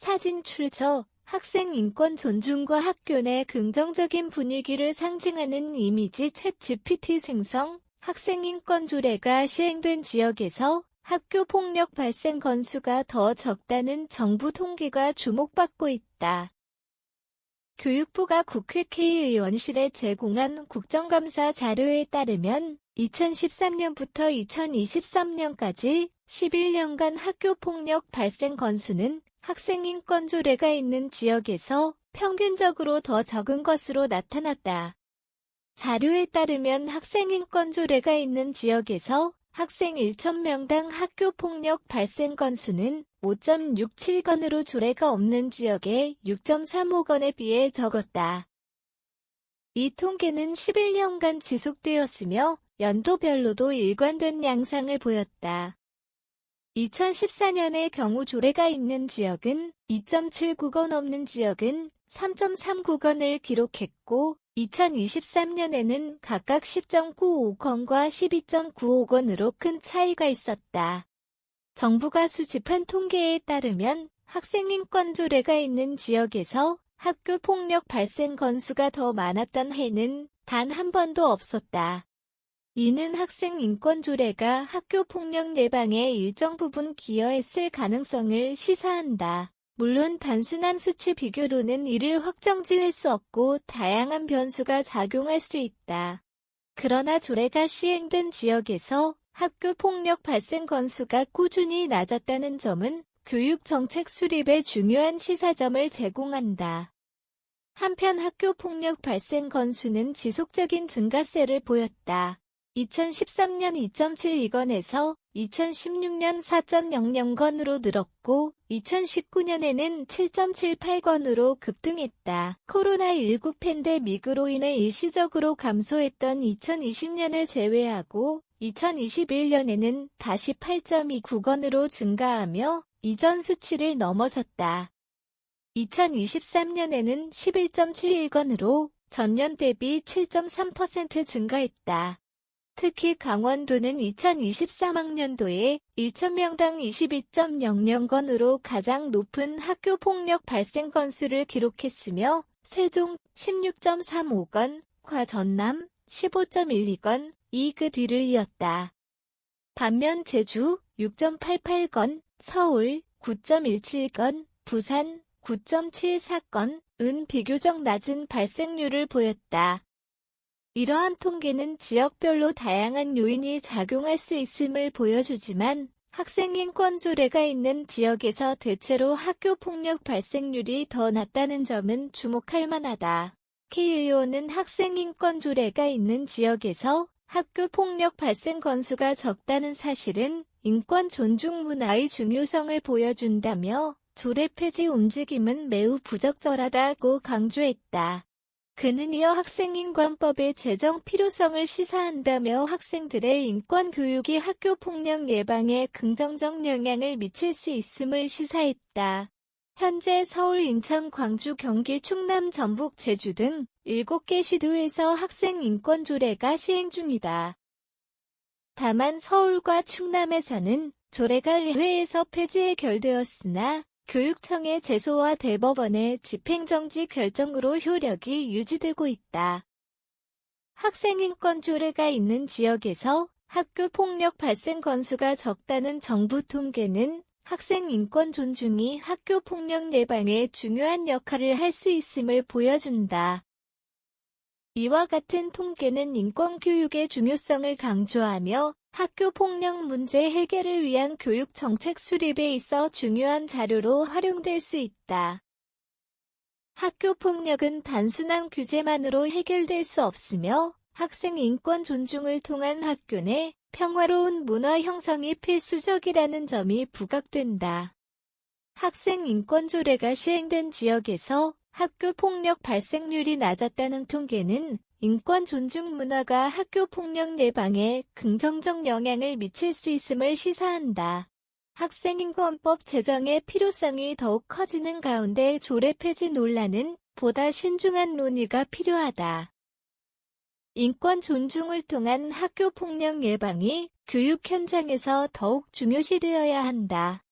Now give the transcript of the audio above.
사진 출처 학생 인권 존중과 학교 내 긍정적인 분위기를 상징하는 이미지 챗 GPT 생성 학생 인권 조례가 시행된 지역에서 학교 폭력 발생 건수가 더 적다는 정부 통계가 주목받고 있다. 교육부가 국회 K의원실에 제공한 국정감사 자료에 따르면 2013년부터 2023년까지 11년간 학교 폭력 발생 건수는 학생 인권 조례가 있는 지역에서 평균적으로 더 적은 것으로 나타났다. 자료에 따르면 학생 인권 조례가 있는 지역에서 학생 1,000명당 학교 폭력 발생 건수는 5.67건으로 조례가 없는 지역의 6.35건에 비해 적었다. 이 통계는 11년간 지속되었으며 연도별로도 일관된 양상을 보였다. 2014년의 경우 조례가 있는 지역은 2.79건 없는 지역은 3.39건을 기록했고 2023년에는 각각 10.95건과 12.95건으로 큰 차이가 있었다. 정부가 수집한 통계에 따르면 학생 인권 조례가 있는 지역에서 학교 폭력 발생 건수가 더 많았던 해는 단 한 번도 없었다. 이는 학생 인권 조례가 학교 폭력 예방에 일정 부분 기여했을 가능성을 시사한다. 물론 단순한 수치 비교로는 이를 확정지을 수 없고 다양한 변수가 작용할 수 있다. 그러나 조례가 시행된 지역에서 학교 폭력 발생 건수가 꾸준히 낮았다는 점은 교육 정책 수립에 중요한 시사점을 제공한다. 한편 학교 폭력 발생 건수는 지속적인 증가세를 보였다. 2013년 2.72건에서 2016년 4.00건으로 늘었고 2019년에는 7.78건으로 급등했다. 코로나19 팬데믹으로 인해 일시적으로 감소했던 2020년을 제외하고 2021년에는 다시 8.29건으로 증가하며 이전 수치를 넘어섰다. 2023년에는 11.71건으로 전년 대비 7.3% 증가했다. 특히 강원도는 2023학년도에 1,000명당 22.00건으로 가장 높은 학교 폭력 발생 건수를 기록했으며 세종 16.35건, 전남 15.12건, 그 뒤를 이었다. 반면 제주 6.88건, 서울 9.17건, 부산 9.74건은 비교적 낮은 발생률을 보였다. 이러한 통계는 지역별로 다양한 요인이 작용할 수 있음을 보여주지만 학생 인권 조례가 있는 지역에서 대체로 학교 폭력 발생률이 더 낮다는 점은 주목할 만하다. K의원은 학생 인권 조례가 있는 지역에서 학교 폭력 발생 건수가 적다는 사실은 인권 존중 문화의 중요성을 보여준다며 조례 폐지 움직임은 매우 부적절하다고 강조했다. 그는 이어 학생인권법의 제정 필요성을 시사한다며 학생들의 인권 교육이 학교 폭력 예방에 긍정적 영향을 미칠 수 있음을 시사했다. 현재 서울, 인천, 광주, 경기, 충남, 전북, 제주 등 7개 시도에서 학생 인권 조례가 시행 중이다. 다만 서울과 충남에서는 조례가 의회에서 폐지 해결되었으나 교육청의 제소와 대법원의 집행정지 결정으로 효력이 유지되고 있다. 학생인권 조례가 있는 지역에서 학교 폭력 발생 건수가 적다는 정부 통계는 학생 인권 존중이 학교 폭력 예방에 중요한 역할을 할 수 있음을 보여준다. 이와 같은 통계는 인권 교육의 중요성을 강조하며 학교 폭력 문제 해결을 위한 교육 정책 수립에 있어 중요한 자료로 활용될 수 있다. 학교 폭력은 단순한 규제만으로 해결될 수 없으며 학생 인권 존중을 통한 학교 내 평화로운 문화 형성이 필수적이라는 점이 부각된다. 학생 인권 조례가 시행된 지역에서 학교 폭력 발생률이 낮았다는 통계는 인권 존중 문화가 학교 폭력 예방에 긍정적 영향을 미칠 수 있음을 시사한다. 학생인권법 제정의 필요성이 더욱 커지는 가운데 조례 폐지 논란은 보다 신중한 논의가 필요하다. 인권 존중을 통한 학교 폭력 예방이 교육 현장에서 더욱 중요시되어야 한다.